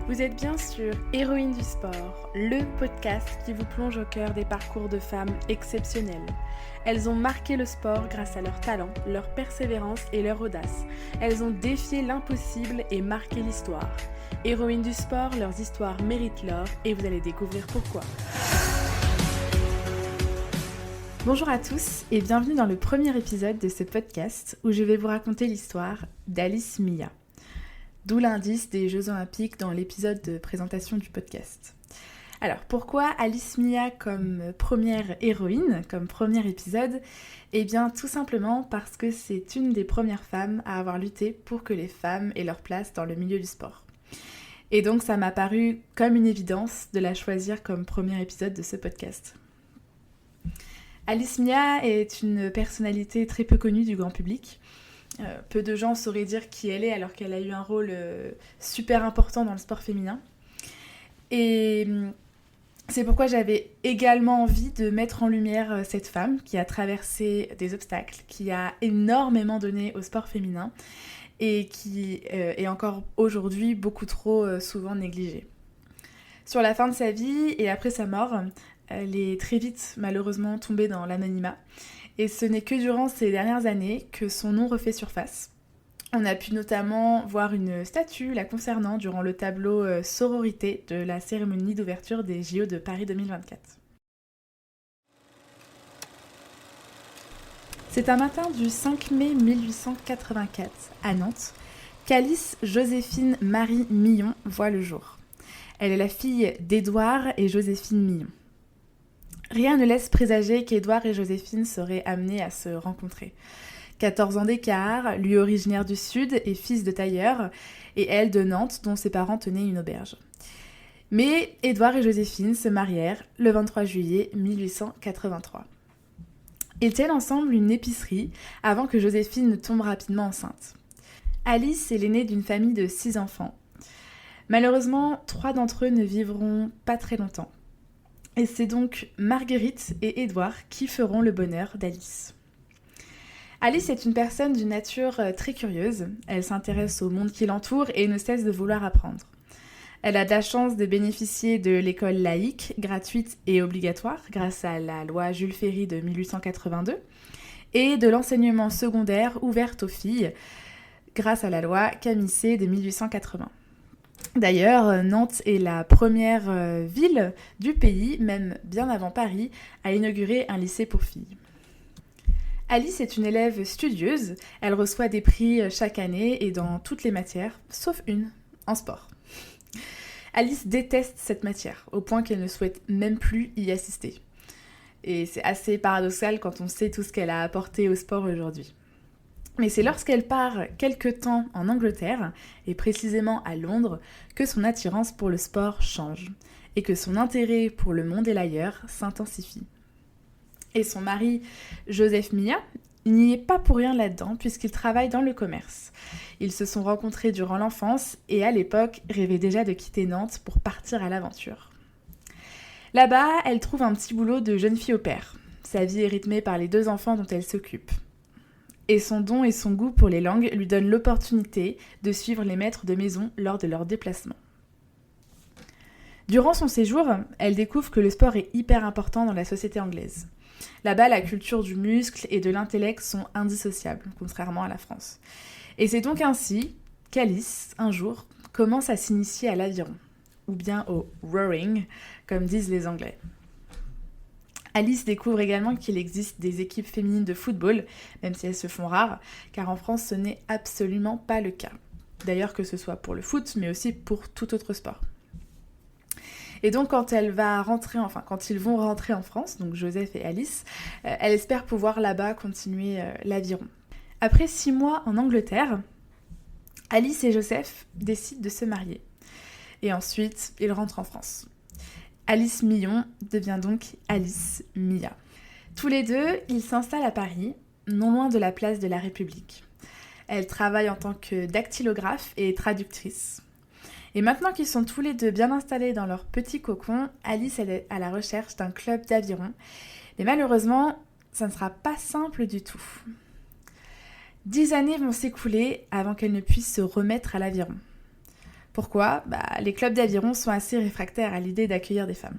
Vous êtes bien sûr Héroïnes du sport, le podcast qui vous plonge au cœur des parcours de femmes exceptionnelles. Elles ont marqué le sport grâce à leur talent, leur persévérance et leur audace. Elles ont défié l'impossible et marqué l'histoire. Héroïnes du sport, leurs histoires méritent l'or et vous allez découvrir pourquoi. Bonjour à tous et bienvenue dans le premier épisode de ce podcast où je vais vous raconter l'histoire d'Alice Mia. D'où l'indice des Jeux Olympiques dans l'épisode de présentation du podcast. Alors, pourquoi Alice Mia comme première héroïne, comme premier épisode ? Eh bien, tout simplement parce que c'est une des premières femmes à avoir lutté pour que les femmes aient leur place dans le milieu du sport. Et donc, ça m'a paru comme une évidence de la choisir comme premier épisode de ce podcast. Alice Mia est une personnalité très peu connue du grand public. Peu de gens sauraient dire qui elle est alors qu'elle a eu un rôle super important dans le sport féminin. Et c'est pourquoi j'avais également envie de mettre en lumière cette femme qui a traversé des obstacles, qui a énormément donné au sport féminin et qui est encore aujourd'hui beaucoup trop souvent négligée. Sur la fin de sa vie et après sa mort, elle est très vite malheureusement tombée dans l'anonymat. Et ce n'est que durant ces dernières années que son nom refait surface. On a pu notamment voir une statue la concernant durant le tableau sororité de la cérémonie d'ouverture des JO de Paris 2024. C'est un matin du 5 mai 1884, à Nantes, qu'Alice Joséphine Marie Millon voit le jour. Elle est la fille d'Édouard et Joséphine Millon. Rien ne laisse présager qu'Édouard et Joséphine seraient amenés à se rencontrer. 14 ans d'écart, lui originaire du Sud et fils de tailleur, et elle de Nantes dont ses parents tenaient une auberge. Mais Édouard et Joséphine se marièrent le 23 juillet 1883. Ils tiennent ensemble une épicerie avant que Joséphine ne tombe rapidement enceinte. Alice est l'aînée d'une famille de 6 enfants. Malheureusement, 3 d'entre eux ne vivront pas très longtemps. Et c'est donc Marguerite et Édouard qui feront le bonheur d'Alice. Alice est une personne d'une nature très curieuse. Elle s'intéresse au monde qui l'entoure et ne cesse de vouloir apprendre. Elle a de la chance de bénéficier de l'école laïque, gratuite et obligatoire, grâce à la loi Jules Ferry de 1882, et de l'enseignement secondaire ouvert aux filles, grâce à la loi Camissé de 1880. D'ailleurs, Nantes est la première ville du pays, même bien avant Paris, à inaugurer un lycée pour filles. Alice est une élève studieuse, elle reçoit des prix chaque année et dans toutes les matières, sauf une, en sport. Alice déteste cette matière, au point qu'elle ne souhaite même plus y assister. Et c'est assez paradoxal quand on sait tout ce qu'elle a apporté au sport aujourd'hui. Mais c'est lorsqu'elle part quelque temps en Angleterre, et précisément à Londres, que son attirance pour le sport change, et que son intérêt pour le monde et l'ailleurs s'intensifie. Et son mari, Joseph Mia, n'y est pas pour rien là-dedans, puisqu'il travaille dans le commerce. Ils se sont rencontrés durant l'enfance, et à l'époque, rêvaient déjà de quitter Nantes pour partir à l'aventure. Là-bas, elle trouve un petit boulot de jeune fille au pair. Sa vie est rythmée par les 2 enfants dont elle s'occupe. Et son don et son goût pour les langues lui donnent l'opportunité de suivre les maîtres de maison lors de leurs déplacements. Durant son séjour, elle découvre que le sport est hyper important dans la société anglaise. Là-bas, la culture du muscle et de l'intellect sont indissociables, contrairement à la France. Et c'est donc ainsi qu'Alice, un jour, commence à s'initier à l'aviron, ou bien au rowing, comme disent les Anglais. Alice découvre également qu'il existe des équipes féminines de football, même si elles se font rares, car en France ce n'est absolument pas le cas. D'ailleurs que ce soit pour le foot, mais aussi pour tout autre sport. Et donc quand ils vont rentrer en France, donc Joseph et Alice, elle espère pouvoir là-bas continuer l'aviron. Après 6 mois en Angleterre, Alice et Joseph décident de se marier. Et ensuite, ils rentrent en France. Alice Millon devient donc Alice Mia. Tous les deux, ils s'installent à Paris, non loin de la place de la République. Elle travaille en tant que dactylographe et traductrice. Et maintenant qu'ils sont tous les deux bien installés dans leur petit cocon, Alice est à la recherche d'un club d'aviron. Mais malheureusement, ça ne sera pas simple du tout. 10 années vont s'écouler avant qu'elle ne puisse se remettre à l'aviron. Pourquoi ? Les clubs d'aviron sont assez réfractaires à l'idée d'accueillir des femmes.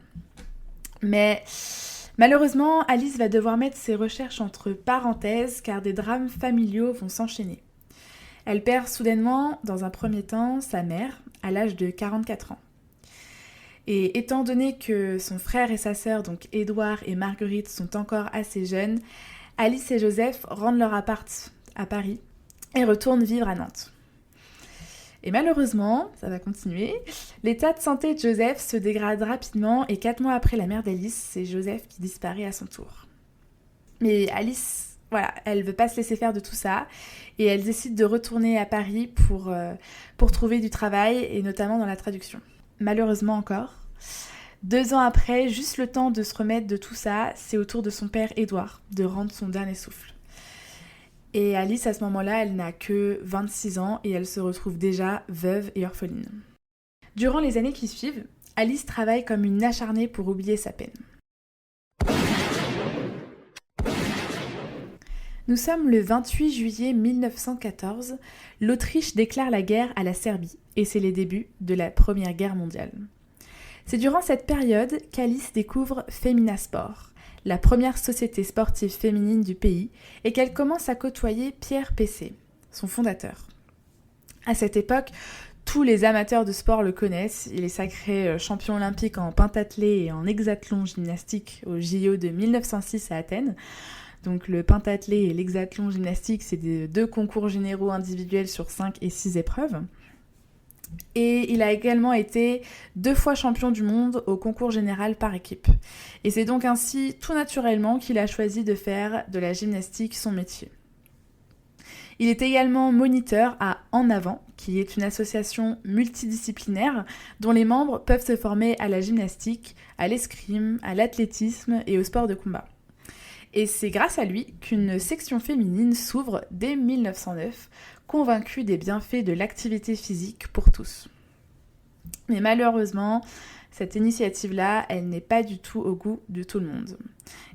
Mais malheureusement, Alice va devoir mettre ses recherches entre parenthèses car des drames familiaux vont s'enchaîner. Elle perd soudainement, dans un premier temps, sa mère à l'âge de 44 ans. Et étant donné que son frère et sa sœur, donc Édouard et Marguerite, sont encore assez jeunes, Alice et Joseph rendent leur appart à Paris et retournent vivre à Nantes. Et malheureusement, ça va continuer, l'état de santé de Joseph se dégrade rapidement et 4 mois après la mère d'Alice, c'est Joseph qui disparaît à son tour. Mais Alice, elle veut pas se laisser faire de tout ça et elle décide de retourner à Paris pour trouver du travail et notamment dans la traduction. Malheureusement encore, 2 ans après, juste le temps de se remettre de tout ça, c'est au tour de son père Édouard de rendre son dernier souffle. Et Alice, à ce moment-là, elle n'a que 26 ans et elle se retrouve déjà veuve et orpheline. Durant les années qui suivent, Alice travaille comme une acharnée pour oublier sa peine. Nous sommes le 28 juillet 1914, l'Autriche déclare la guerre à la Serbie et c'est les débuts de la Première Guerre mondiale. C'est durant cette période qu'Alice découvre Femina Sport, la première société sportive féminine du pays, et qu'elle commence à côtoyer Pierre Pessé, son fondateur. À cette époque, tous les amateurs de sport le connaissent, il est sacré champion olympique en pentathlé et en hexathlon gymnastique au JO de 1906 à Athènes. Donc le pentathlé et l'hexathlon gymnastique, c'est 2 concours généraux individuels sur 5 et 6 épreuves. Et il a également été 2 fois champion du monde au concours général par équipe. Et c'est donc ainsi, tout naturellement, qu'il a choisi de faire de la gymnastique son métier. Il est également moniteur à En Avant, qui est une association multidisciplinaire dont les membres peuvent se former à la gymnastique, à l'escrime, à l'athlétisme et au sport de combat. Et c'est grâce à lui qu'une section féminine s'ouvre dès 1909, convaincue des bienfaits de l'activité physique pour tous. Mais malheureusement, cette initiative-là, elle n'est pas du tout au goût de tout le monde.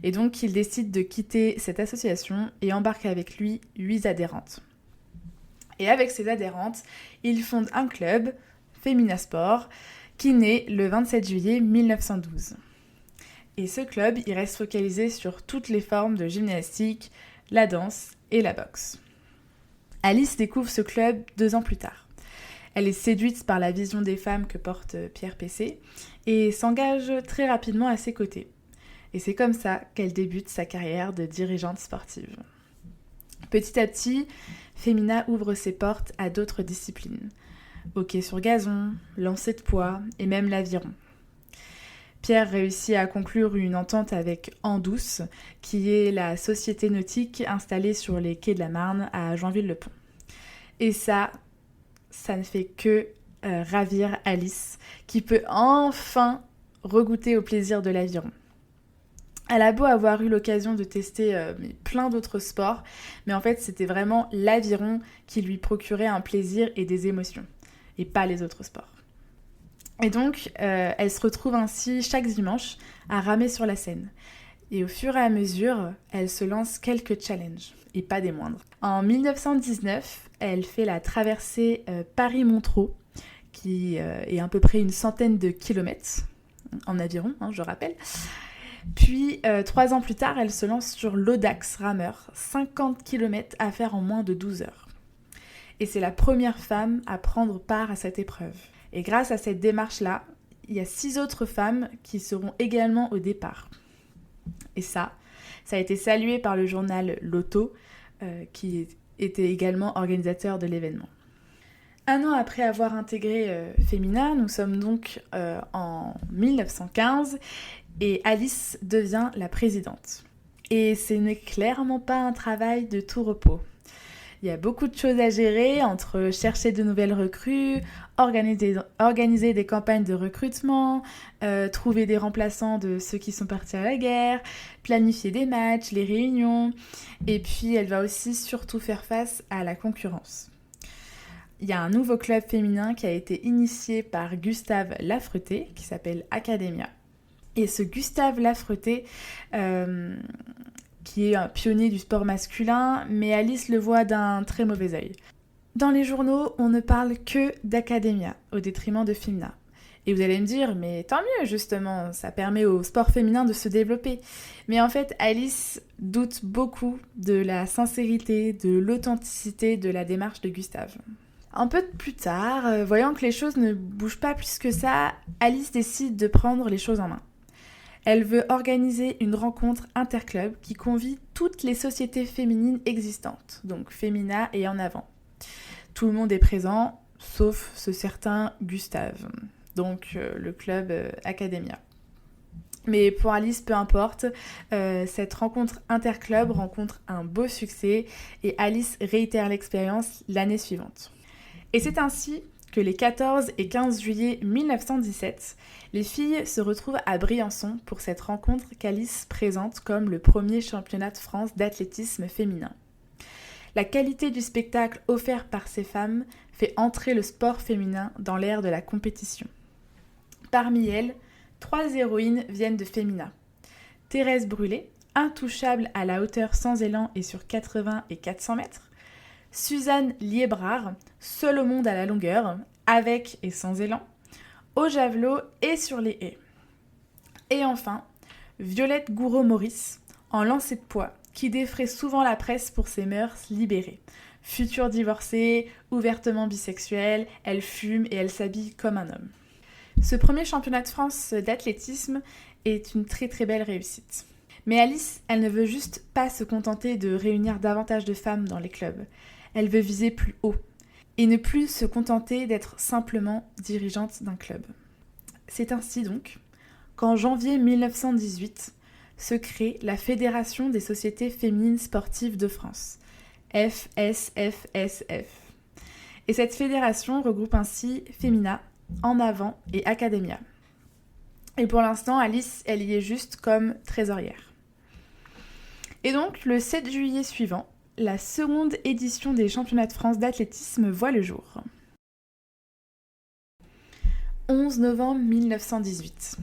Et donc, il décide de quitter cette association et embarque avec lui 8 adhérentes. Et avec ces adhérentes, il fonde un club, Femina Sport, qui naît le 27 juillet 1912. Et ce club, il reste focalisé sur toutes les formes de gymnastique, la danse et la boxe. Alice découvre ce club 2 ans plus tard. Elle est séduite par la vision des femmes que porte Pierre Pessé et s'engage très rapidement à ses côtés. Et c'est comme ça qu'elle débute sa carrière de dirigeante sportive. Petit à petit, Femina ouvre ses portes à d'autres disciplines. Hockey sur gazon, lancer de poids et même l'aviron. Pierre réussit à conclure une entente avec Andouce, qui est la société nautique installée sur les quais de la Marne à Joinville-le-Pont. Et ça ne fait que ravir Alice, qui peut enfin regoûter au plaisir de l'aviron. Elle a beau avoir eu l'occasion de tester plein d'autres sports, mais en fait c'était vraiment l'aviron qui lui procurait un plaisir et des émotions, et pas les autres sports. Et donc, elle se retrouve ainsi chaque dimanche à ramer sur la Seine. Et au fur et à mesure, elle se lance quelques challenges, et pas des moindres. En 1919, elle fait la traversée Paris-Montreux, qui est à peu près une centaine de kilomètres, en aviron, je rappelle. Puis, 3 ans plus tard, elle se lance sur l'Audax rameur, 50 km à faire en moins de 12 heures. Et c'est la première femme à prendre part à cette épreuve. Et grâce à cette démarche-là, il y a 6 autres femmes qui seront également au départ. Et ça a été salué par le journal L'Auto, qui était également organisateur de l'événement. 1 an après avoir intégré Femina, nous sommes donc en 1915 et Alice devient la présidente. Et ce n'est clairement pas un travail de tout repos. Il y a beaucoup de choses à gérer entre chercher de nouvelles recrues, organiser des campagnes de recrutement, trouver des remplaçants de ceux qui sont partis à la guerre, planifier des matchs, les réunions, et puis elle va aussi surtout faire face à la concurrence. Il y a un nouveau club féminin qui a été initié par Gustave Lafreté, qui s'appelle Academia. Et ce Gustave Lafreté, qui est un pionnier du sport masculin, mais Alice le voit d'un très mauvais œil. Dans les journaux, on ne parle que d'Academia, au détriment de Femina. Et vous allez me dire, mais tant mieux justement, ça permet au sport féminin de se développer. Mais en fait, Alice doute beaucoup de la sincérité, de l'authenticité de la démarche de Gustave. Un peu plus tard, voyant que les choses ne bougent pas plus que ça, Alice décide de prendre les choses en main. Elle veut organiser une rencontre interclub qui convie toutes les sociétés féminines existantes, donc Femina et En Avant. Tout le monde est présent, sauf ce certain Gustave, donc le club Academia. Mais pour Alice, peu importe, cette rencontre interclub rencontre un beau succès et Alice réitère l'expérience l'année suivante. Et c'est ainsi que les 14 et 15 juillet 1917, les filles se retrouvent à Briançon pour cette rencontre qu'Alice présente comme le premier championnat de France d'athlétisme féminin. La qualité du spectacle offert par ces femmes fait entrer le sport féminin dans l'ère de la compétition. Parmi elles, 3 héroïnes viennent de Femina. Thérèse Brûlé, intouchable à la hauteur sans élan et sur 80 et 400 mètres. Suzanne Liébrard, seule au monde à la longueur, avec et sans élan, au javelot et sur les haies. Et enfin, Violette Gouraud-Maurice, en lancer de poids, qui défraie souvent la presse pour ses mœurs libérées. Future divorcée, ouvertement bisexuelle, elle fume et elle s'habille comme un homme. Ce premier championnat de France d'athlétisme est une très très belle réussite. Mais Alice, elle ne veut juste pas se contenter de réunir davantage de femmes dans les clubs. Elle veut viser plus haut et ne plus se contenter d'être simplement dirigeante d'un club. C'est ainsi donc qu'en janvier 1918 se crée la Fédération des sociétés féminines sportives de France, FSFSF. Et cette fédération regroupe ainsi Femina, En Avant et Academia. Et pour l'instant, Alice, elle y est juste comme trésorière. Et donc, le 7 juillet suivant, la seconde édition des championnats de France d'athlétisme voit le jour. 11 novembre 1918.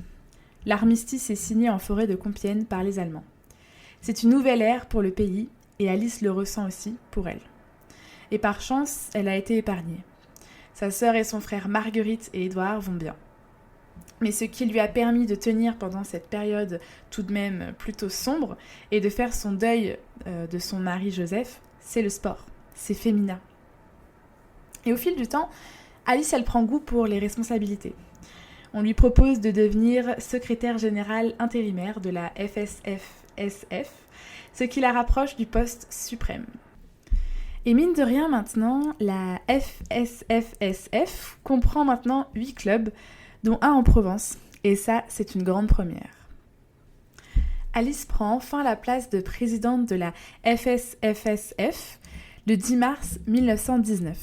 L'armistice est signé en forêt de Compiègne par les Allemands. C'est une nouvelle ère pour le pays et Alice le ressent aussi pour elle. Et par chance, elle a été épargnée. Sa sœur et son frère Marguerite et Édouard vont bien. Mais ce qui lui a permis de tenir pendant cette période tout de même plutôt sombre et de faire son deuil de son mari Joseph, c'est le sport, c'est Femina. Et au fil du temps, Alice, elle prend goût pour les responsabilités. On lui propose de devenir secrétaire générale intérimaire de la FSFSF, ce qui la rapproche du poste suprême. Et mine de rien maintenant, la FSFSF comprend maintenant 8 clubs, dont un en Provence, et ça, c'est une grande première. Alice prend enfin la place de présidente de la FSFSF le 10 mars 1919.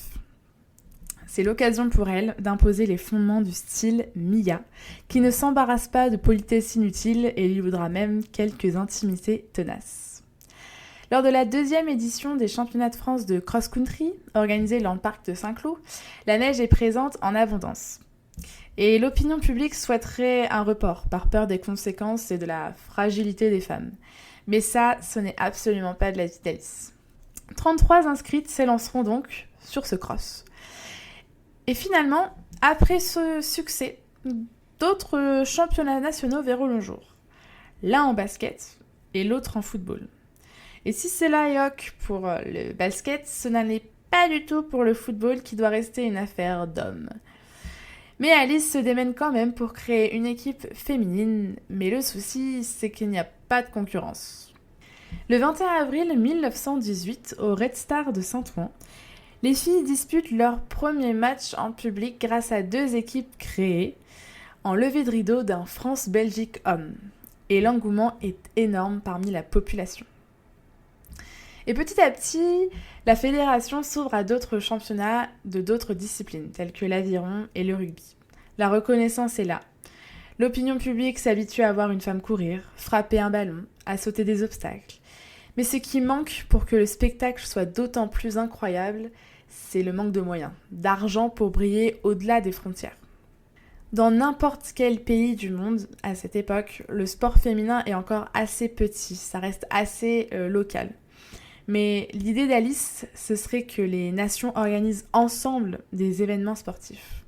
C'est l'occasion pour elle d'imposer les fondements du style Mia, qui ne s'embarrasse pas de politesse inutile et lui voudra même quelques intimités tenaces. Lors de la deuxième édition des championnats de France de cross-country, organisés dans le parc de Saint-Cloud, la neige est présente en abondance. Et l'opinion publique souhaiterait un report par peur des conséquences et de la fragilité des femmes. Mais ça, ce n'est absolument pas de la vie d'Alice. 33 inscrites s'élanceront donc sur ce cross. Et finalement, après ce succès, d'autres championnats nationaux verront le jour. L'un en basket et l'autre en football. Et si cela est ok pour le basket, ce n'est pas du tout pour le football qui doit rester une affaire d'hommes. Mais Alice se démène quand même pour créer une équipe féminine, mais le souci, c'est qu'il n'y a pas de concurrence. Le 21 avril 1918, au Red Star de Saint-Ouen, les filles disputent leur premier match en public grâce à 2 équipes créées en levée de rideau d'un France-Belgique homme. Et l'engouement est énorme parmi la population. Et petit à petit, la fédération s'ouvre à d'autres championnats de d'autres disciplines, telles que l'aviron et le rugby. La reconnaissance est là. L'opinion publique s'habitue à voir une femme courir, frapper un ballon, à sauter des obstacles. Mais ce qui manque pour que le spectacle soit d'autant plus incroyable, c'est le manque de moyens, d'argent pour briller au-delà des frontières. Dans n'importe quel pays du monde, à cette époque, le sport féminin est encore assez petit, ça reste assez local. Mais l'idée d'Alice, ce serait que les nations organisent ensemble des événements sportifs.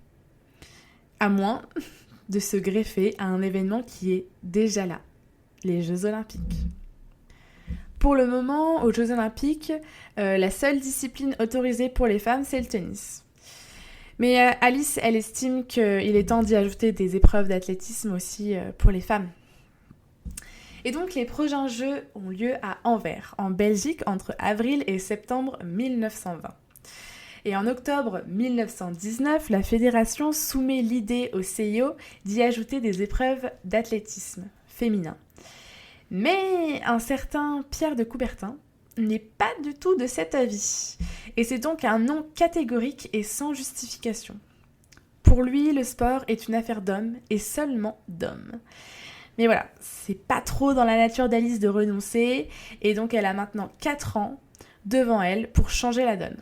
À moins de se greffer à un événement qui est déjà là, les Jeux Olympiques. Pour le moment, aux Jeux Olympiques, la seule discipline autorisée pour les femmes, c'est le tennis. Mais Alice, elle estime qu'il est temps d'y ajouter des épreuves d'athlétisme aussi pour les femmes. Et donc les prochains Jeux ont lieu à Anvers, en Belgique, entre avril et septembre 1920. Et en octobre 1919, la fédération soumet l'idée au CIO d'y ajouter des épreuves d'athlétisme féminin. Mais un certain Pierre de Coubertin n'est pas du tout de cet avis. Et c'est donc un non catégorique et sans justification. Pour lui, le sport est une affaire d'hommes et seulement d'hommes. Mais voilà, c'est pas trop dans la nature d'Alice de renoncer, et donc elle a maintenant 4 ans devant elle pour changer la donne.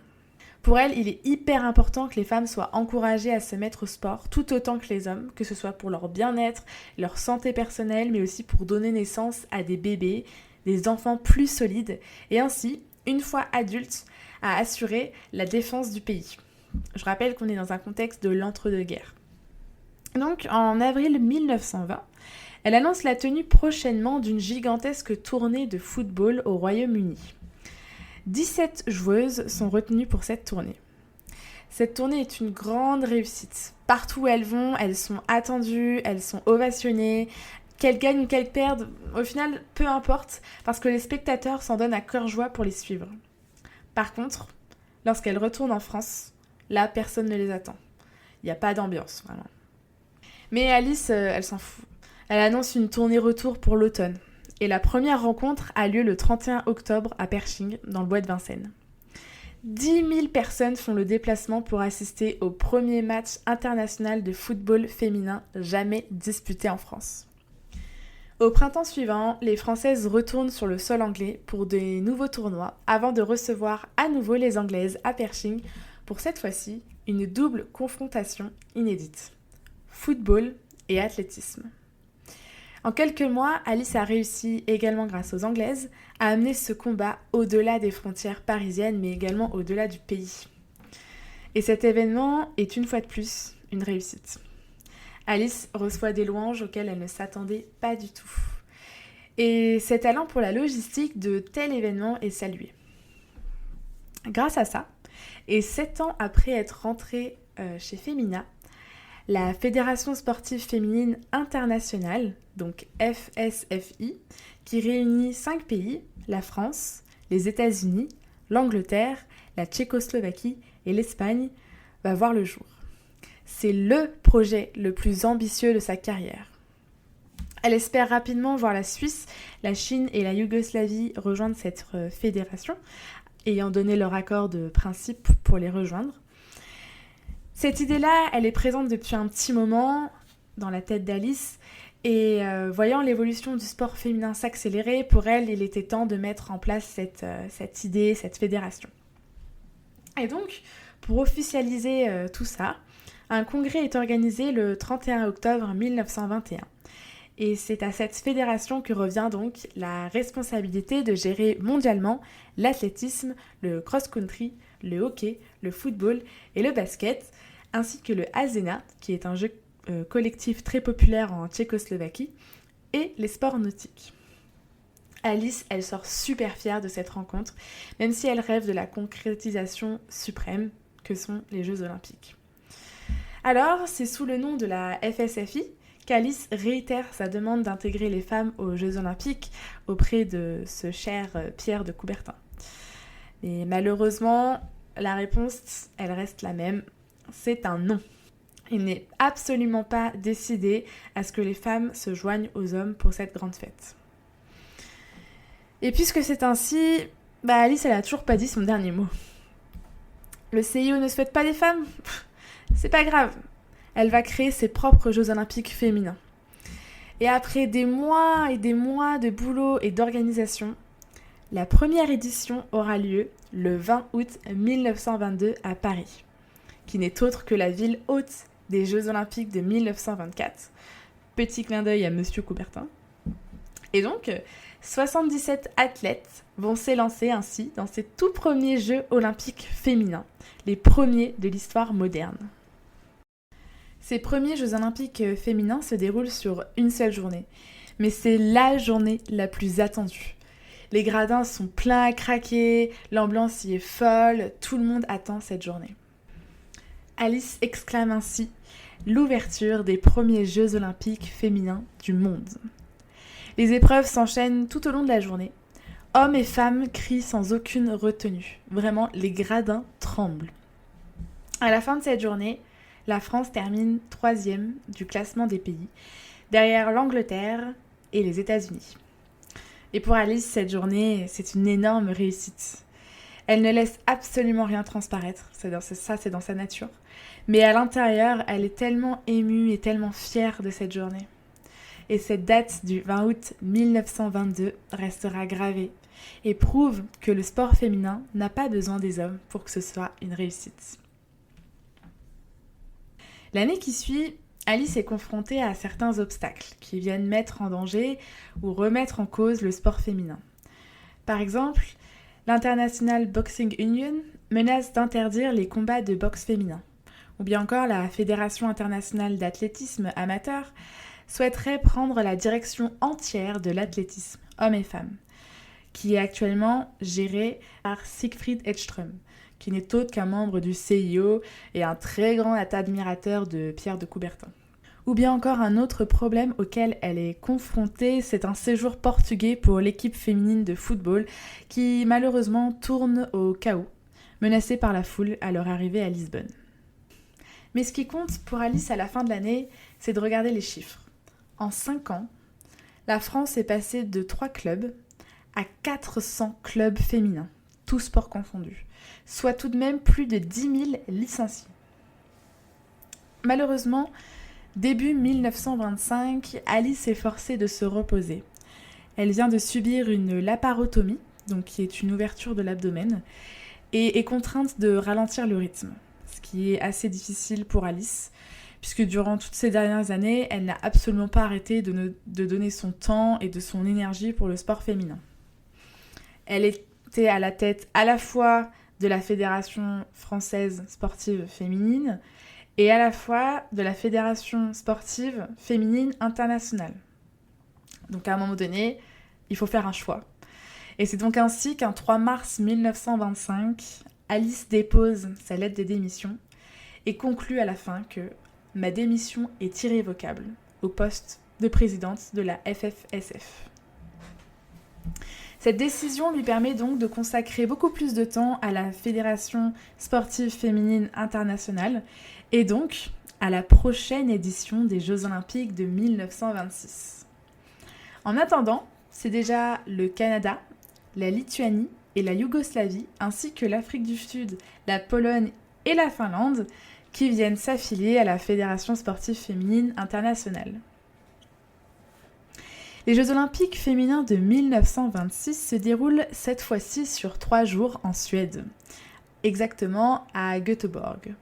Pour elle, il est hyper important que les femmes soient encouragées à se mettre au sport tout autant que les hommes, que ce soit pour leur bien-être, leur santé personnelle, mais aussi pour donner naissance à des bébés, des enfants plus solides, et ainsi, une fois adultes, à assurer la défense du pays. Je rappelle qu'on est dans un contexte de l'entre-deux-guerres. Donc, en avril 1920, elle annonce la tenue prochainement d'une gigantesque tournée de football au Royaume-Uni. 17 joueuses sont retenues pour cette tournée. Cette tournée est une grande réussite. Partout où elles vont, elles sont attendues, elles sont ovationnées. Qu'elles gagnent ou qu'elles perdent, au final, peu importe, parce que les spectateurs s'en donnent à cœur joie pour les suivre. Par contre, lorsqu'elles retournent en France, là, personne ne les attend. Il n'y a pas d'ambiance, vraiment. Mais Alice, elle s'en fout. Elle annonce une tournée retour pour l'automne. Et la première rencontre a lieu le 31 octobre à Pershing, dans le bois de Vincennes. 10 000 personnes font le déplacement pour assister au premier match international de football féminin jamais disputé en France. Au printemps suivant, les Françaises retournent sur le sol anglais pour des nouveaux tournois avant de recevoir à nouveau les Anglaises à Pershing pour cette fois-ci une double confrontation inédite. Football et athlétisme. En quelques mois, Alice a réussi, également grâce aux Anglaises, à amener ce combat au-delà des frontières parisiennes, mais également au-delà du pays. Et cet événement est une fois de plus une réussite. Alice reçoit des louanges auxquelles elle ne s'attendait pas du tout. Et ses talents pour la logistique de tel événement est salué. Grâce à ça, et 7 ans après être rentrée chez Femina, la Fédération sportive féminine internationale, donc FSFI, qui réunit 5 pays, la France, les États-Unis, l'Angleterre, la Tchécoslovaquie et l'Espagne, va voir le jour. C'est le projet le plus ambitieux de sa carrière. Elle espère rapidement voir la Suisse, la Chine et la Yougoslavie rejoindre cette fédération, ayant donné leur accord de principe pour les rejoindre. Cette idée-là, elle est présente depuis un petit moment dans la tête d'Alice, et voyant l'évolution du sport féminin s'accélérer, pour elle, il était temps de mettre en place cette idée, cette fédération. Et donc, pour officialiser tout ça, un congrès est organisé le 31 octobre 1921. Et c'est à cette fédération que revient donc la responsabilité de gérer mondialement l'athlétisme, le cross-country, le hockey, le football et le basket, ainsi que le Hazena, qui est un jeu collectif très populaire en Tchécoslovaquie, et les sports nautiques. Alice, elle sort super fière de cette rencontre, même si elle rêve de la concrétisation suprême que sont les Jeux Olympiques. Alors, c'est sous le nom de la FSFI qu'Alice réitère sa demande d'intégrer les femmes aux Jeux Olympiques auprès de ce cher Pierre de Coubertin. Et malheureusement, la réponse, elle reste la même, c'est un non. Il n'est absolument pas décidé à ce que les femmes se joignent aux hommes pour cette grande fête. Et puisque c'est ainsi, Alice, elle a toujours pas dit son dernier mot. Le CIO ne souhaite pas des femmes ? C'est pas grave. Elle va créer ses propres Jeux Olympiques féminins. Et après des mois et des mois de boulot et d'organisation, la première édition aura lieu le 20 août 1922 à Paris, qui n'est autre que la ville hôte des Jeux Olympiques de 1924. Petit clin d'œil à Monsieur Coubertin. Et donc, 77 athlètes vont s'élancer ainsi dans ces tout premiers Jeux olympiques féminins, les premiers de l'histoire moderne. Ces premiers Jeux olympiques féminins se déroulent sur une seule journée, mais c'est la journée la plus attendue. Les gradins sont pleins à craquer, l'ambiance y est folle, tout le monde attend cette journée. Alice exclame ainsi l'ouverture des premiers Jeux olympiques féminins du monde. Les épreuves s'enchaînent tout au long de la journée. Hommes et femmes crient sans aucune retenue. Vraiment, les gradins tremblent. À la fin de cette journée, la France termine 3e du classement des pays, derrière l'Angleterre et les États-Unis. Et pour Alice, cette journée, c'est une énorme réussite. Elle ne laisse absolument rien transparaître, c'est dans sa nature. Mais à l'intérieur, elle est tellement émue et tellement fière de cette journée. Et cette date du 20 août 1922 restera gravée et prouve que le sport féminin n'a pas besoin des hommes pour que ce soit une réussite. L'année qui suit, Alice est confrontée à certains obstacles qui viennent mettre en danger ou remettre en cause le sport féminin. Par exemple, l'International Boxing Union menace d'interdire les combats de boxe féminin. Ou bien encore la Fédération internationale d'athlétisme amateur souhaiterait prendre la direction entière de l'athlétisme, hommes et femmes, qui est actuellement gérée par Siegfried Edström, qui n'est autre qu'un membre du CIO et un très grand admirateur de Pierre de Coubertin. Ou bien encore un autre problème auquel elle est confrontée, c'est un séjour portugais pour l'équipe féminine de football qui malheureusement tourne au chaos, menacée par la foule à leur arrivée à Lisbonne. Mais ce qui compte pour Alice à la fin de l'année, c'est de regarder les chiffres. En 5 ans, la France est passée de 3 clubs à 400 clubs féminins, tous sports confondus, soit tout de même plus de 10 000 licenciés. Malheureusement, début 1925, Alice est forcée de se reposer. Elle vient de subir une laparotomie, donc qui est une ouverture de l'abdomen, et est contrainte de ralentir le rythme, ce qui est assez difficile pour Alice, puisque durant toutes ces dernières années, elle n'a absolument pas arrêté de donner son temps et de son énergie pour le sport féminin. Elle était à la tête à la fois de la Fédération française sportive féminine et à la fois de la Fédération sportive féminine internationale. Donc à un moment donné, il faut faire un choix. Et c'est donc ainsi qu'un 3 mars 1925, Alice dépose sa lettre de démission et conclut à la fin que « Ma démission est irrévocable au poste de présidente de la FFSF ». Cette décision lui permet donc de consacrer beaucoup plus de temps à la Fédération sportive féminine internationale et donc à la prochaine édition des Jeux olympiques de 1926. En attendant, c'est déjà le Canada, la Lituanie et la Yougoslavie, ainsi que l'Afrique du Sud, la Pologne et la Finlande, qui viennent s'affilier à la Fédération sportive féminine internationale. Les Jeux olympiques féminins de 1926 se déroulent cette fois-ci sur 3 jours en Suède, exactement à Göteborg.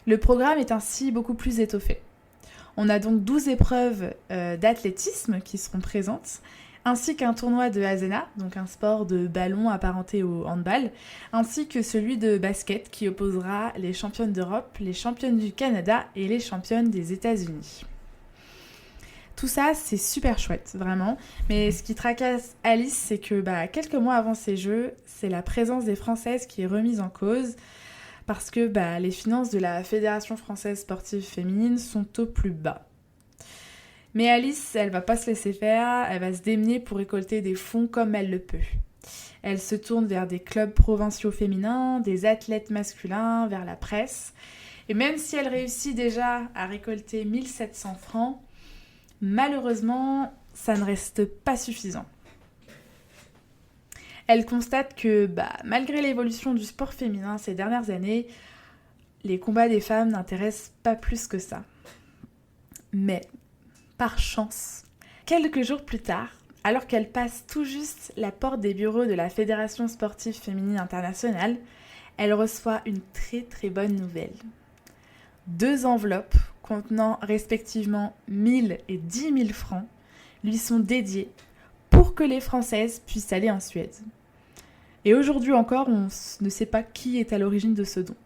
Le programme est ainsi beaucoup plus étoffé. On a donc 12 épreuves d'athlétisme qui seront présentes, ainsi qu'un tournoi de Hazena, donc un sport de ballon apparenté au handball, ainsi que celui de basket qui opposera les championnes d'Europe, les championnes du Canada et les championnes des États-Unis. Tout ça, c'est super chouette, vraiment. Mais ce qui tracasse Alice, c'est que quelques mois avant ces Jeux, c'est la présence des Françaises qui est remise en cause parce que les finances de la Fédération française sportive féminine sont au plus bas. Mais Alice, elle va pas se laisser faire, elle va se démener pour récolter des fonds comme elle le peut. Elle se tourne vers des clubs provinciaux féminins, des athlètes masculins, vers la presse. Et même si elle réussit déjà à récolter 1700 francs, malheureusement, ça ne reste pas suffisant. Elle constate que, malgré l'évolution du sport féminin ces dernières années, les combats des femmes n'intéressent pas plus que ça. Mais, par chance, quelques jours plus tard, alors qu'elle passe tout juste la porte des bureaux de la Fédération sportive féminine internationale, elle reçoit une très très bonne nouvelle. 2 enveloppes contenant respectivement 1000 et 10 000 francs lui sont dédiées pour que les Françaises puissent aller en Suède. Et aujourd'hui encore, on ne sait pas qui est à l'origine de ce don.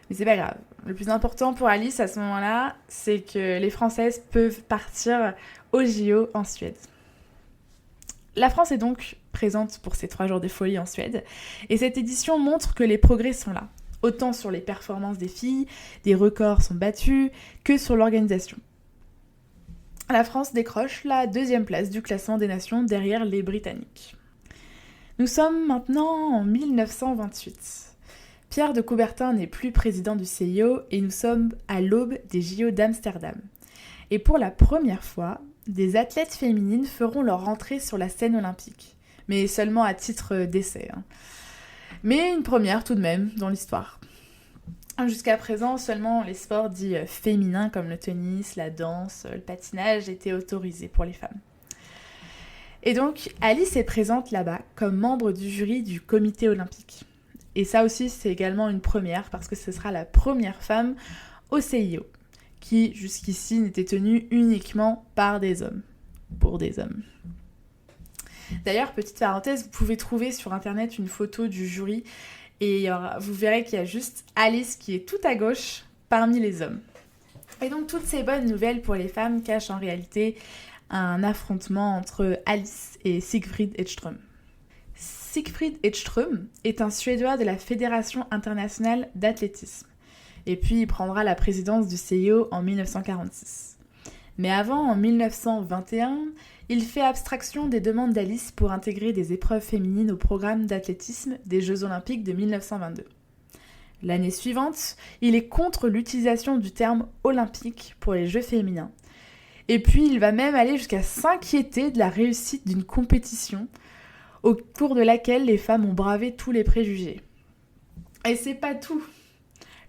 Mais c'est pas grave. Le plus important pour Alice à ce moment-là, c'est que les Françaises peuvent partir au JO en Suède. La France est donc présente pour ces 3 jours de folie en Suède, et cette édition montre que les progrès sont là, autant sur les performances des filles, des records sont battus, que sur l'organisation. La France décroche la 2e place du classement des nations derrière les Britanniques. Nous sommes maintenant en 1928. Pierre de Coubertin n'est plus président du CIO et nous sommes à l'aube des JO d'Amsterdam. Et pour la première fois, des athlètes féminines feront leur entrée sur la scène olympique, mais seulement à titre d'essai. Mais une première tout de même dans l'histoire. Jusqu'à présent, seulement les sports dits féminins comme le tennis, la danse, le patinage étaient autorisés pour les femmes. Et donc, Alice est présente là-bas comme membre du jury du comité olympique. Et ça aussi, c'est également une première parce que ce sera la première femme au CIO, qui jusqu'ici n'était tenue uniquement par des hommes, pour des hommes. D'ailleurs, petite parenthèse, vous pouvez trouver sur internet une photo du jury et vous verrez qu'il y a juste Alice qui est tout à gauche parmi les hommes. Et donc toutes ces bonnes nouvelles pour les femmes cachent en réalité un affrontement entre Alice et Siegfried Edström. Siegfried Edström est un Suédois de la Fédération internationale d'athlétisme. Et puis il prendra la présidence du CIO en 1946. Mais avant, en 1921, il fait abstraction des demandes d'Alice pour intégrer des épreuves féminines au programme d'athlétisme des Jeux Olympiques de 1922. L'année suivante, il est contre l'utilisation du terme olympique pour les Jeux féminins. Et puis il va même aller jusqu'à s'inquiéter de la réussite d'une compétition au cours de laquelle les femmes ont bravé tous les préjugés. Et c'est pas tout.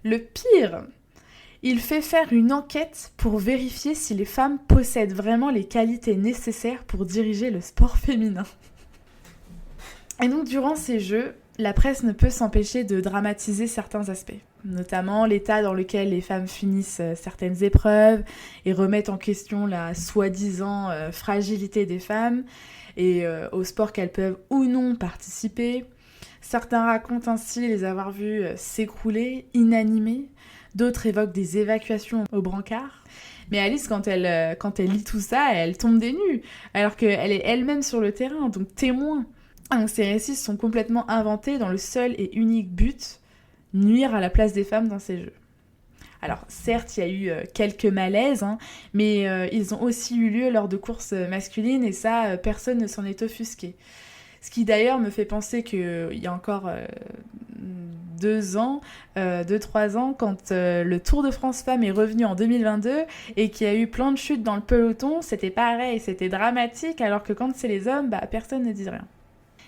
Le pire, il fait faire une enquête pour vérifier si les femmes possèdent vraiment les qualités nécessaires pour diriger le sport féminin. Et donc durant ces jeux, la presse ne peut s'empêcher de dramatiser certains aspects, notamment l'état dans lequel les femmes finissent certaines épreuves et remettent en question la soi-disant fragilité des femmes et au sport qu'elles peuvent ou non participer. Certains racontent ainsi les avoir vues s'écrouler, inanimées. D'autres évoquent des évacuations au brancard. Mais Alice, quand elle lit tout ça, elle tombe des nues, alors qu'elle est elle-même sur le terrain, donc témoin. Donc ces récits sont complètement inventés dans le seul et unique but, nuire à la place des femmes dans ces jeux. Alors certes, il y a eu quelques malaises, mais ils ont aussi eu lieu lors de courses masculines, et ça, personne ne s'en est offusqué. Ce qui d'ailleurs me fait penser qu'il y a encore 2-3 ans, quand le Tour de France Femmes est revenu en 2022 et qu'il y a eu plein de chutes dans le peloton, c'était pareil, c'était dramatique, alors que quand c'est les hommes, personne ne dit rien.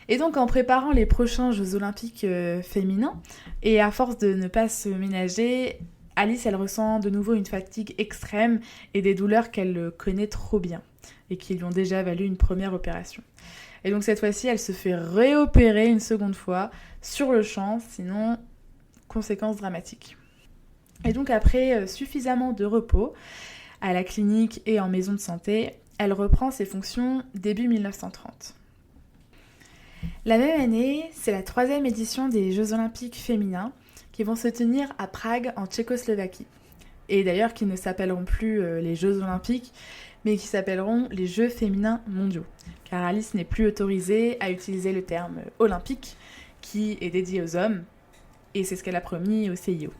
Et donc en préparant les prochains Jeux Olympiques féminins, et à force de ne pas se ménager, Alice elle ressent de nouveau une fatigue extrême et des douleurs qu'elle connaît trop bien, et qui lui ont déjà valu une première opération. Et donc cette fois-ci, elle se fait réopérer une seconde fois sur le champ, sinon conséquences dramatiques. Et donc après suffisamment de repos à la clinique et en maison de santé, elle reprend ses fonctions début 1930. La même année, c'est la 3e édition des Jeux Olympiques féminins qui vont se tenir à Prague en Tchécoslovaquie. Et d'ailleurs qui ne s'appelleront plus les Jeux Olympiques, mais qui s'appelleront les Jeux féminins mondiaux. Car Alice n'est plus autorisée à utiliser le terme olympique, qui est dédié aux hommes, et c'est ce qu'elle a promis au CIO.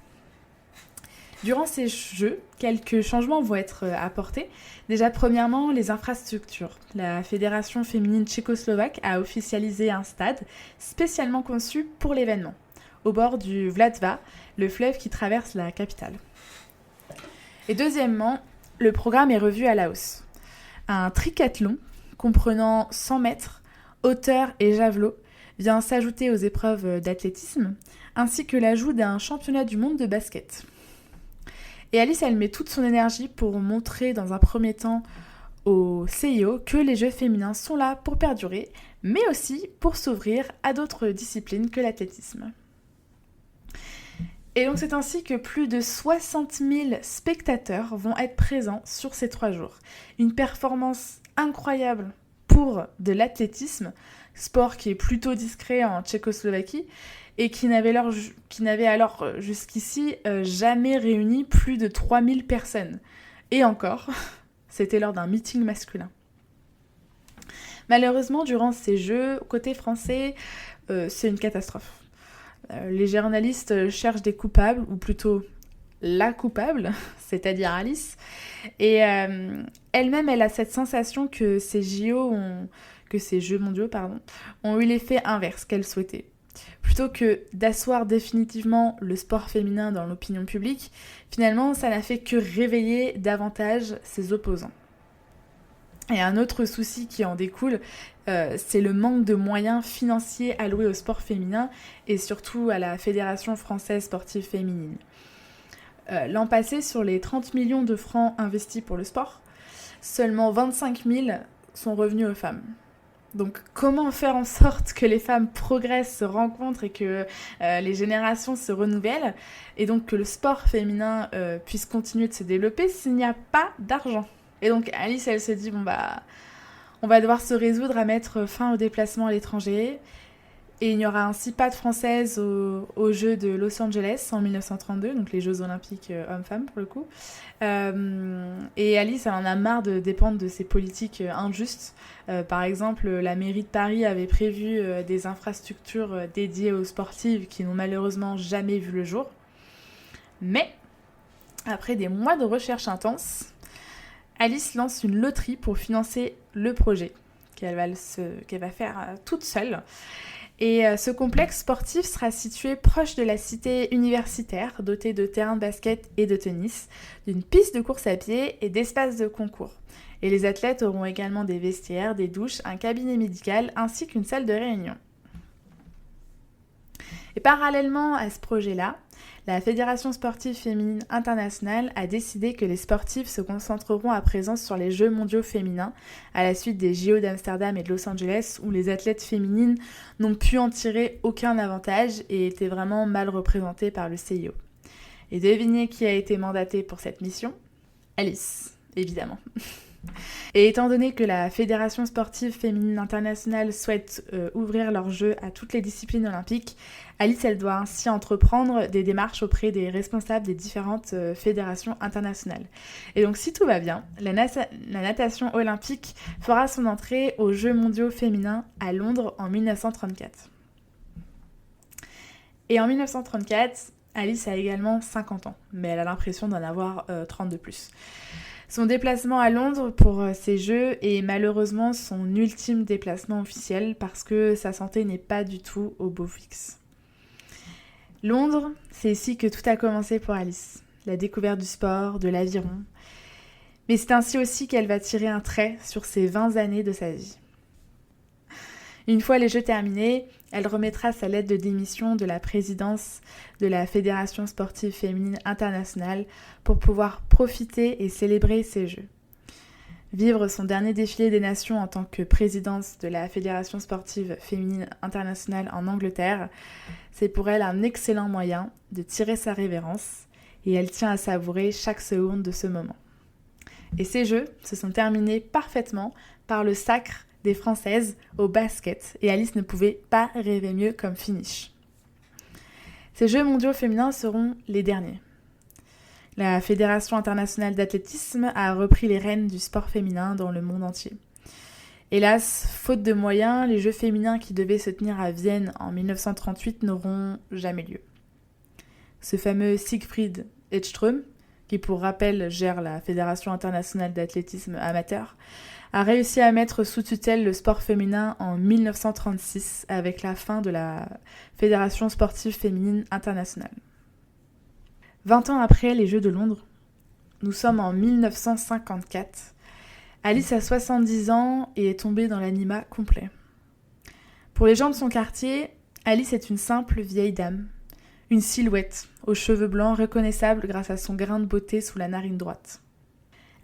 Durant ces jeux, quelques changements vont être apportés. Déjà, premièrement, les infrastructures. La Fédération féminine tchécoslovaque a officialisé un stade spécialement conçu pour l'événement, au bord du Vltava, le fleuve qui traverse la capitale. Et deuxièmement, le programme est revu à la hausse. Un tricathlon comprenant 100 mètres, hauteur et javelot vient s'ajouter aux épreuves d'athlétisme, ainsi que l'ajout d'un championnat du monde de basket. Et Alice, elle met toute son énergie pour montrer dans un premier temps au CIO que les Jeux féminins sont là pour perdurer, mais aussi pour s'ouvrir à d'autres disciplines que l'athlétisme. Et donc c'est ainsi que plus de 60 000 spectateurs vont être présents sur ces 3 jours. Une performance incroyable pour de l'athlétisme, sport qui est plutôt discret en Tchécoslovaquie et qui n'avait alors jusqu'ici jamais réuni plus de 3000 personnes. Et encore, c'était lors d'un meeting masculin. Malheureusement, durant ces Jeux, côté français, c'est une catastrophe. Les journalistes cherchent des coupables, ou plutôt la coupable, c'est-à-dire Alice. Et elle-même, elle a cette sensation que ces Jeux mondiaux, ont eu l'effet inverse qu'elle souhaitait. Plutôt que d'asseoir définitivement le sport féminin dans l'opinion publique, finalement, ça n'a fait que réveiller davantage ses opposants. Et un autre souci qui en découle, c'est le manque de moyens financiers alloués au sport féminin et surtout à la Fédération française sportive féminine. L'an passé, sur les 30 millions de francs investis pour le sport, seulement 25 000 sont revenus aux femmes. Donc comment faire en sorte que les femmes progressent, se rencontrent et que les générations se renouvellent et donc que le sport féminin puisse continuer de se développer s'il n'y a pas d'argent ? Et donc Alice, elle se dit, on va devoir se résoudre à mettre fin au déplacement à l'étranger. Et il n'y aura ainsi pas de Françaises aux Jeux de Los Angeles en 1932, donc les Jeux Olympiques hommes-femmes pour le coup. Et Alice, elle en a marre de dépendre de ces politiques injustes. Par exemple, la mairie de Paris avait prévu des infrastructures dédiées aux sportives qui n'ont malheureusement jamais vu le jour. Mais, après des mois de recherche intense, Alice lance une loterie pour financer le projet qu'elle va faire toute seule. Et ce complexe sportif sera situé proche de la cité universitaire, doté de terrains de basket et de tennis, d'une piste de course à pied et d'espaces de concours. Et les athlètes auront également des vestiaires, des douches, un cabinet médical ainsi qu'une salle de réunion. Et parallèlement à ce projet-là, la Fédération sportive féminine internationale a décidé que les sportifs se concentreront à présent sur les Jeux mondiaux féminins à la suite des JO d'Amsterdam et de Los Angeles où les athlètes féminines n'ont pu en tirer aucun avantage et étaient vraiment mal représentées par le CIO. Et devinez qui a été mandatée pour cette mission ? Alice, évidemment. Et étant donné que la Fédération sportive féminine internationale souhaite ouvrir leurs Jeux à toutes les disciplines olympiques, Alice, elle doit ainsi entreprendre des démarches auprès des responsables des différentes fédérations internationales. Et donc, si tout va bien, la natation olympique fera son entrée aux Jeux mondiaux féminins à Londres en 1934. Et en 1934, Alice a également 50 ans, mais elle a l'impression d'en avoir 30 de plus. Son déplacement à Londres pour ces Jeux est malheureusement son ultime déplacement officiel parce que sa santé n'est pas du tout au beau fixe. Londres, c'est ici que tout a commencé pour Alice. La découverte du sport, de l'aviron. Mais c'est ainsi aussi qu'elle va tirer un trait sur ses 20 années de sa vie. Une fois les Jeux terminés, elle remettra sa lettre de démission de la présidence de la Fédération sportive féminine internationale pour pouvoir profiter et célébrer ces Jeux. Vivre son dernier défilé des nations en tant que présidente de la Fédération sportive féminine internationale en Angleterre, c'est pour elle un excellent moyen de tirer sa révérence et elle tient à savourer chaque seconde de ce moment. Et ces Jeux se sont terminés parfaitement par le sacre des Françaises au basket et Alice ne pouvait pas rêver mieux comme finish. Ces Jeux mondiaux féminins seront les derniers. La Fédération internationale d'athlétisme a repris les rênes du sport féminin dans le monde entier. Hélas, faute de moyens, les Jeux féminins qui devaient se tenir à Vienne en 1938 n'auront jamais lieu. Ce fameux Siegfried Edström, qui pour rappel gère la Fédération internationale d'athlétisme amateur, a réussi à mettre sous tutelle le sport féminin en 1936 avec la fin de la Fédération sportive féminine internationale. 20 ans après les Jeux de Londres, nous sommes en 1954. Alice a 70 ans et est tombée dans l'anonymat complet. Pour les gens de son quartier, Alice est une simple vieille dame, une silhouette aux cheveux blancs reconnaissable grâce à son grain de beauté sous la narine droite.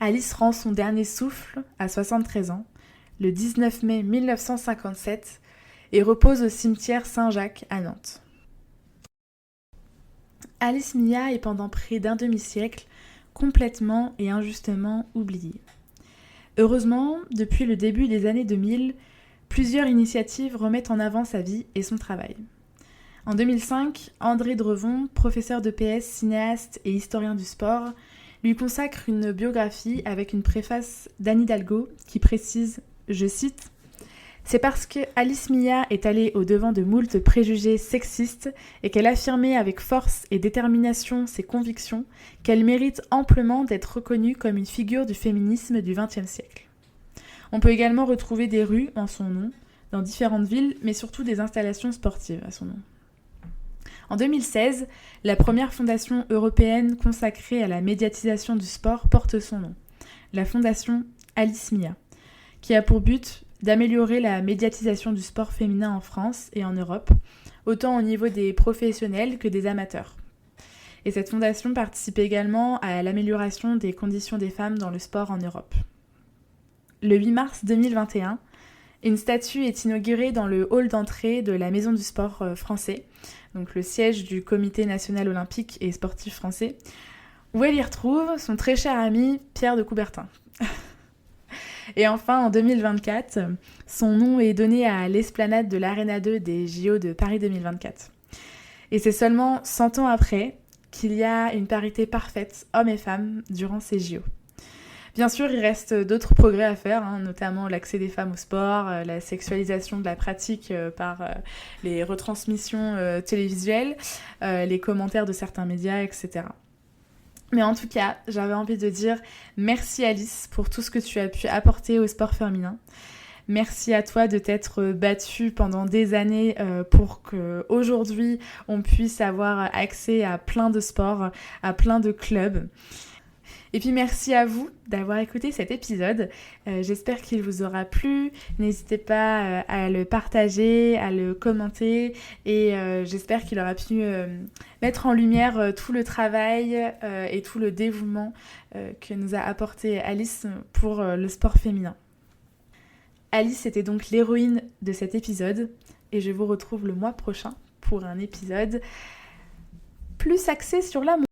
Alice rend son dernier souffle à 73 ans, le 19 mai 1957, et repose au cimetière Saint-Jacques à Nantes. Alice Mia est pendant près d'un demi-siècle complètement et injustement oubliée. Heureusement, depuis le début des années 2000, plusieurs initiatives remettent en avant sa vie et son travail. En 2005, André Drevon, professeur de PS, cinéaste et historien du sport, lui consacre une biographie avec une préface d'Anne Hidalgo qui précise, je cite, « C'est parce que Alice Milla est allée au-devant de moult préjugés sexistes et qu'elle affirmait avec force et détermination ses convictions qu'elle mérite amplement d'être reconnue comme une figure du féminisme du XXe siècle. » On peut également retrouver des rues en son nom, dans différentes villes, mais surtout des installations sportives à son nom. En 2016, la première fondation européenne consacrée à la médiatisation du sport porte son nom, la fondation Alice Milla, qui a pour but d'améliorer la médiatisation du sport féminin en France et en Europe, autant au niveau des professionnels que des amateurs. Et cette fondation participe également à l'amélioration des conditions des femmes dans le sport en Europe. Le 8 mars 2021, une statue est inaugurée dans le hall d'entrée de la Maison du sport français, donc le siège du Comité national olympique et sportif français, où elle y retrouve son très cher ami Pierre de Coubertin. Et enfin, en 2024, son nom est donné à l'esplanade de l'Arena 2 des JO de Paris 2024. Et c'est seulement 100 ans après qu'il y a une parité parfaite hommes et femmes durant ces JO. Bien sûr, il reste d'autres progrès à faire, notamment l'accès des femmes au sport, la sexualisation de la pratique par les retransmissions télévisuelles, les commentaires de certains médias, etc. Mais en tout cas, j'avais envie de dire merci Alice pour tout ce que tu as pu apporter au sport féminin. Merci à toi de t'être battue pendant des années pour qu'aujourd'hui on puisse avoir accès à plein de sports, à plein de clubs. Et puis merci à vous d'avoir écouté cet épisode. J'espère qu'il vous aura plu. N'hésitez pas à le partager, à le commenter et j'espère qu'il aura pu mettre en lumière tout le travail et tout le dévouement que nous a apporté Alice pour le sport féminin. Alice était donc l'héroïne de cet épisode et je vous retrouve le mois prochain pour un épisode plus axé sur l'amour.